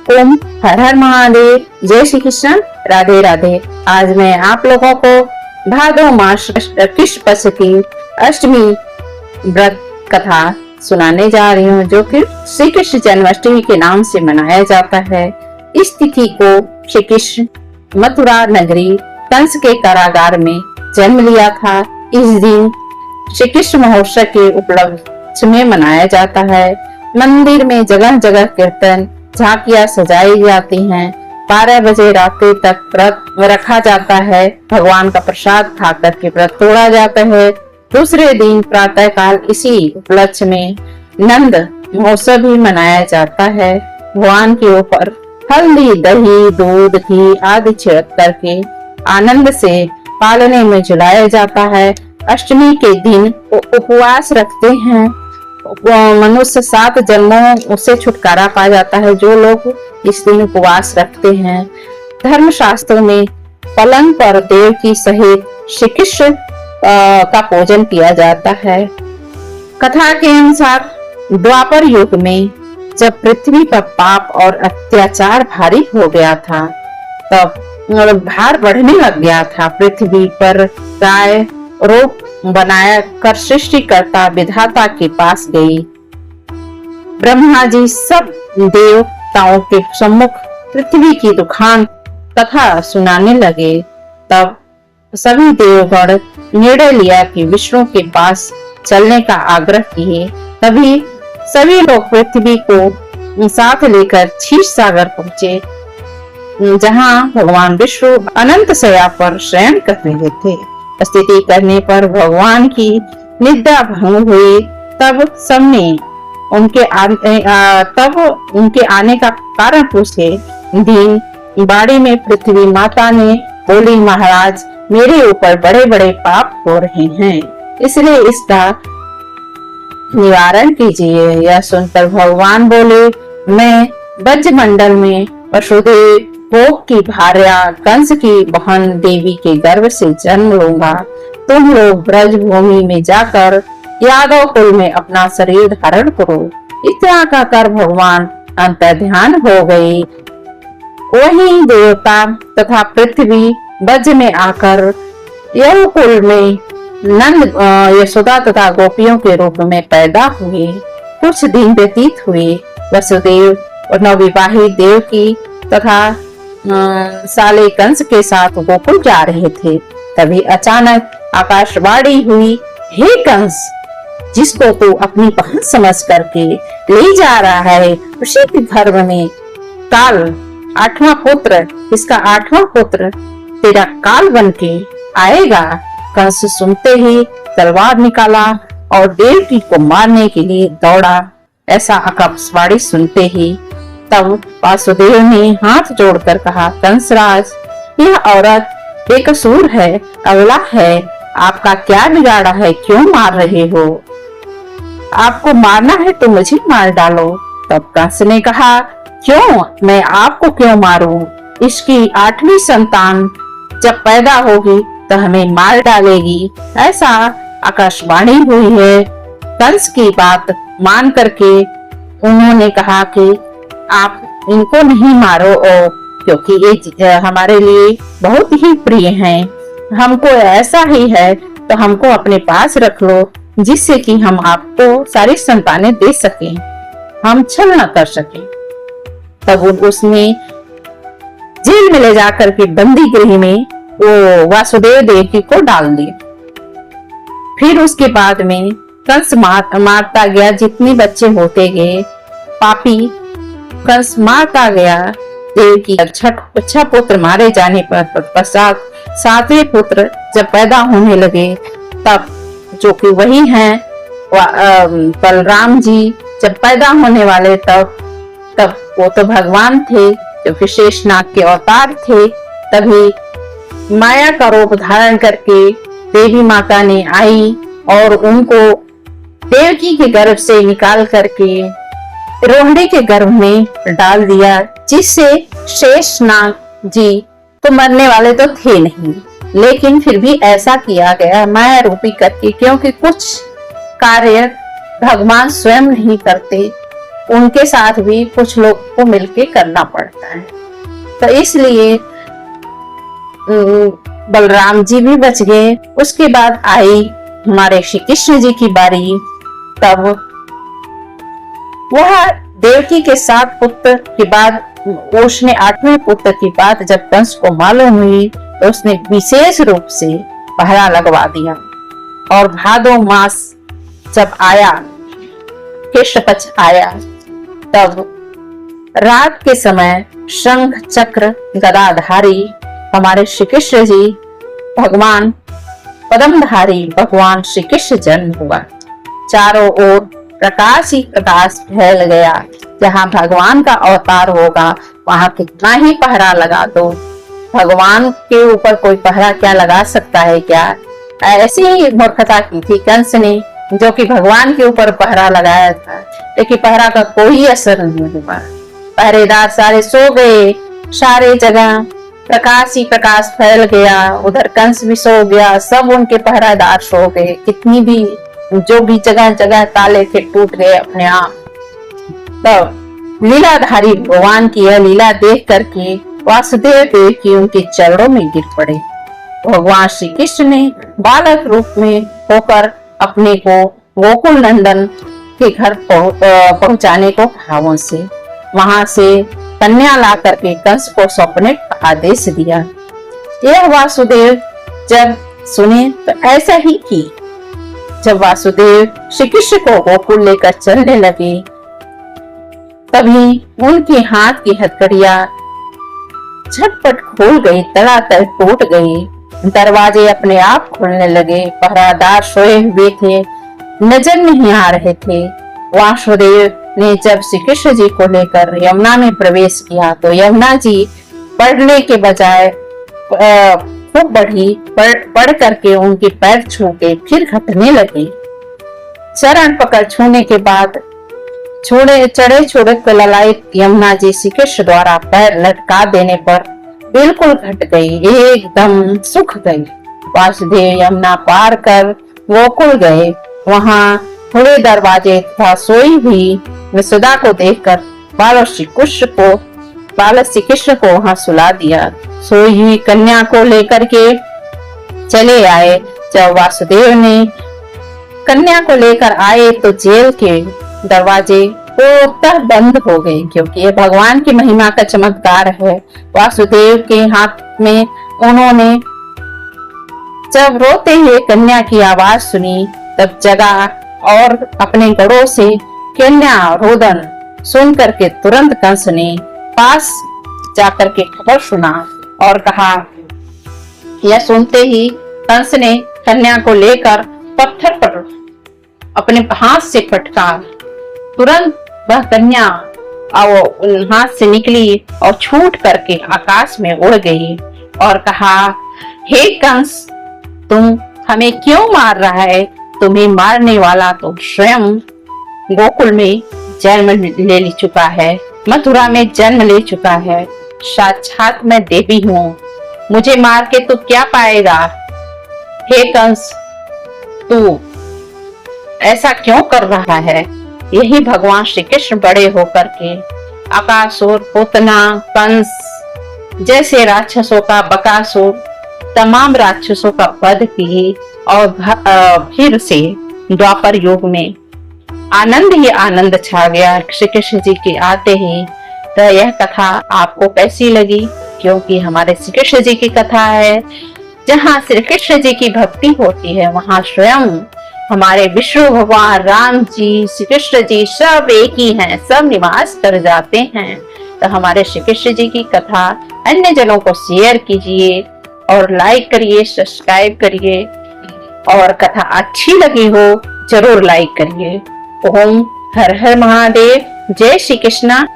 ओम हर हर महादेव, जय श्री कृष्ण, राधे राधे। आज मैं आप लोगों को भादो मास कृष्ण पक्ष की अष्टमी व्रत कथा सुनाने जा रही हूँ, जो कि श्री कृष्ण जन्माष्टमी के नाम से मनाया जाता है। इस तिथि को श्री कृष्ण मथुरा नगरी कंस के कारागार में जन्म लिया था। इस दिन श्री कृष्ण महोत्सव के उपलक्ष्य में मनाया जाता है। मंदिर में जगह जगह कीर्तन झांकियां सजाई जाती हैं। 12 बजे रात तक व्रत रखा जाता है। भगवान का प्रसाद खाकर के व्रत तोड़ा जाता है। दूसरे दिन प्रातः काल इसी उपलक्ष्य में नंद महोत्सव भी मनाया जाता है। भगवान के ऊपर हल्दी, दही, दूध, घी आदि छिड़क करके आनंद से पालने में झुलाया जाता है। अष्टमी के दिन उपवास रखते हैं। मनुष्य 7 जन्मों से छुटकारा पा जाता है जो लोग इस दिन उपवास रखते हैं। धर्म शास्त्रों में पलंग पर देव की सहित श्री कृष्ण का पूजन किया जाता है। कथा के अनुसार द्वापर युग में जब पृथ्वी पर पाप और अत्याचार भारी हो गया था, तब भार बढ़ने लग गया था। पृथ्वी पर गाय रूप बनाया कर सृष्टिकर्ता विधाता के पास गई। ब्रह्मा जी सब देवताओं के सम्मुख पृथ्वी की दुखान कथा सुनाने लगे। तब सभी देवगण निर्णय लिया कि विष्णु के पास चलने का आग्रह किए। तभी सभी लोग पृथ्वी को साथ लेकर क्षीर सागर पहुंचे, जहां भगवान विष्णु अनंत शैया पर शयन कर रहे थे। स्तुति करने पर भगवान की निद्रा भंग हुई। तब सबने उनके आने का कारण पूछे। दिन बाड़ी में पृथ्वी माता ने बोली, महाराज मेरे ऊपर बड़े बड़े पाप हो रहे हैं, इसलिए इसका निवारण कीजिए। यह सुनकर भगवान बोले, मैं ब्रजमंडल में वसुदेव भोग की भार्या कंस की बहन देवी के गर्भ से जन्म लूंगा। तुम लोग ब्रज भूमि में जाकर यादव कुल में अपना शरीर धारण करो। इतना कहकर भगवान अंतर्ध्यान हो गई। वहीं देवता तथा पृथ्वी ब्रज में आकर यव कुल में नंद यशोदा तथा गोपियों के रूप में पैदा हुए। कुछ दिन व्यतीत हुए। वसुदेव और नवविवाहित देवकी तथा साले कंस के साथ गोकुल जा रहे थे। तभी अचानक आकाशवाणी हुई, हे कंस, जिसको तू अपनी बहन समझ करके ले जा रहा है, उसी के गर्भ में काल 8वां पुत्र, इसका 8वां पुत्र तेरा काल बनके आएगा। कंस सुनते ही तलवार निकाला और देवकी को मारने के लिए दौड़ा। ऐसा आकाशवाणी सुनते ही तब वासुदेव ने हाथ जोड़कर कहा, कंसराज, यह औरत बेकसूर है, अबला है, आपका क्या बिगाड़ा है, क्यों मार रहे हो? आपको मारना है तो मुझे मार डालो। तब कंस ने कहा, क्यों, मैं आपको क्यों मारूं? इसकी 8वीं संतान जब पैदा होगी तो हमें मार डालेगी, ऐसा आकाशवाणी हुई है। कंस की बात मान करके उन्होंने कहा कि आप इनको नहीं मारो, क्योंकि ये हमारे लिए बहुत ही प्रिय हैं। हमको ऐसा ही है तो हमको अपने पास रख लो, जिससे कि हम आपको सारी संतानें दे सकें, हम छल न कर सकें। तब उसने जेल में ले जाकर के बंदी गृह में वो वासुदेव देवकी को डाल दिया। फिर उसके बाद में कंस मारता गया। जितने बच्चे होते गए, पापी कंस मारता गया। देवकी अच्छा पुत्र मारे जाने पर पश्चात 7वें पुत्र जब पैदा होने लगे, तब जो कि वही हैं बलराम जी जब पैदा होने वाले, तब वो तो भगवान थे, जो कि शेषनाग के अवतार थे। तभी माया का रूप धारण करके देवी माता ने आई और उनको देवकी के गर्भ से निकाल करके रोहिणी के गर्भ में डाल दिया, जिससे शेषनाग जी तो मरने वाले तो थे नहीं, लेकिन फिर भी ऐसा किया गया माया रूपी करके, क्योंकि कुछ कार्य भगवान स्वयं नहीं करते, उनके साथ भी कुछ लोग को मिलके करना पड़ता है। तो इसलिए बलराम जी भी बच गए। उसके बाद आई हमारे श्री कृष्ण जी की बारी। तब वह देवकी के 7 पुत्र के बाद उसने 8वें पुत्र की बात जब कंस को मालूम हुई तो उसने विशेष रूप से पहरा लगवा दिया। और भादो मास जब आया, कृष्ण पक्ष आया, तब रात के समय शंख चक्र गदाधारी हमारे श्री कृष्ण जी भगवान पद्मधारी भगवान श्री कृष्ण जन्म हुआ। चारों ओर प्रकाश ही प्रकाश फैल गया। जहाँ भगवान का अवतार होगा वहां कितना ही पहरा लगा दो, भगवान के ऊपर कोई पहरा क्या लगा सकता है क्या? ऐसी ही मूर्खता की थी कंस ने, जो कि भगवान के ऊपर पहरा लगाया था, लेकिन पहरा का कोई असर नहीं हुआ। पहरेदार सारे सो गए, सारे जगह प्रकाश ही प्रकाश फैल गया। उधर कंस भी सो गया, सब उनके पहरादार सो गए। कितनी भी जो भी जगह जगह ताले थे टूट गए अपने आप। तब लीलाधारी भगवान की यह लीला देख करके वासुदेव देव की उनके चरणों में गिर पड़े। भगवान श्री कृष्ण ने बालक रूप में होकर अपने को गोकुल नंदन के घर पहुंचाने को भावों से वहां से कन्या ला करके कंस को सौंपने का आदेश दिया। यह वासुदेव जब सुने तो ऐसा ही की। जब वासुदेव श्री कृष्ण को गोकुल लेकर चलने लगे, तभी उनके हाथ की हथकड़ियां झटपट खुल गई, तड़ातड़ टूट गई। दरवाजे अपने आप खुलने लगे। पहरादार सोए हुए थे, नजर नहीं आ रहे थे। वासुदेव ने जब श्री कृष्ण जी को लेकर यमुना में प्रवेश किया तो यमुना जी पढ़ने के बजाय खूब पढ़ करके उनके पैर छू के फिर घटने लगे। चरण पकड़ छूने के बाद चढ़े छोड़े को ललायत यमुना जी श्री कृष्ण द्वारा पैर लटका देने पर बिल्कुल घट गई, एकदम सूख गई। वासुदेव यमुना पार कर गोकुल गए। वहां खुले दरवाजे तथा सोई हुई यशोदा को देखकर बालक श्री कृष्ण को वहां सुला दिया। सोई हुई कन्या को लेकर के चले आए। जब वासुदेव ने कन्या को लेकर आए तो जेल के दरवाजे पूर्णतः बंद हो गए, क्योंकि ये भगवान की महिमा का चमत्कार है। वासुदेव के हाथ में उन्होंने जब रोते हुए कन्या की आवाज सुनी तब जगा और अपने गढ़ों से कन्या रोदन सुन करके तुरंत कंस ने पास जाकर के खबर सुना और कहा। यह सुनते ही कंस ने कन्या को लेकर पत्थर पर अपने हाथ से पटका। तुरंत वह कन्या हाथ से निकली और छूट करके आकाश में उड़ गई और कहा, हे कंस, तुम हमें क्यों मार रहा है? तुम्हें मारने वाला तो स्वयं गोकुल में जन्म ले चुका है, मथुरा में जन्म ले चुका है। साक्षात मैं देवी हूँ, मुझे मार के तू क्या पाएगा? हे कंस, तू ऐसा क्यों कर रहा है? यही भगवान श्री कृष्ण बड़े होकर के अकासुर, पूतना, कंस जैसे राक्षसों का, बकासुर तमाम राक्षसों का वध किए और फिर से द्वापर युग में आनंद ही आनंद छा गया श्री कृष्ण जी के आते ही। तो यह कथा आपको कैसी लगी? क्योंकि हमारे श्री कृष्ण जी की कथा है। जहाँ श्री कृष्ण जी की भक्ति होती है वहाँ स्वयं हमारे विष्णु भगवान, राम जी, श्री कृष्ण जी सब एक ही हैं, सब निवास कर जाते हैं। तो हमारे श्री कृष्ण जी की कथा अन्य जनों को शेयर कीजिए और लाइक करिए, सब्सक्राइब करिए, और कथा अच्छी लगी हो जरूर लाइक करिए। ओम हर हर महादेव, जय श्री कृष्णा।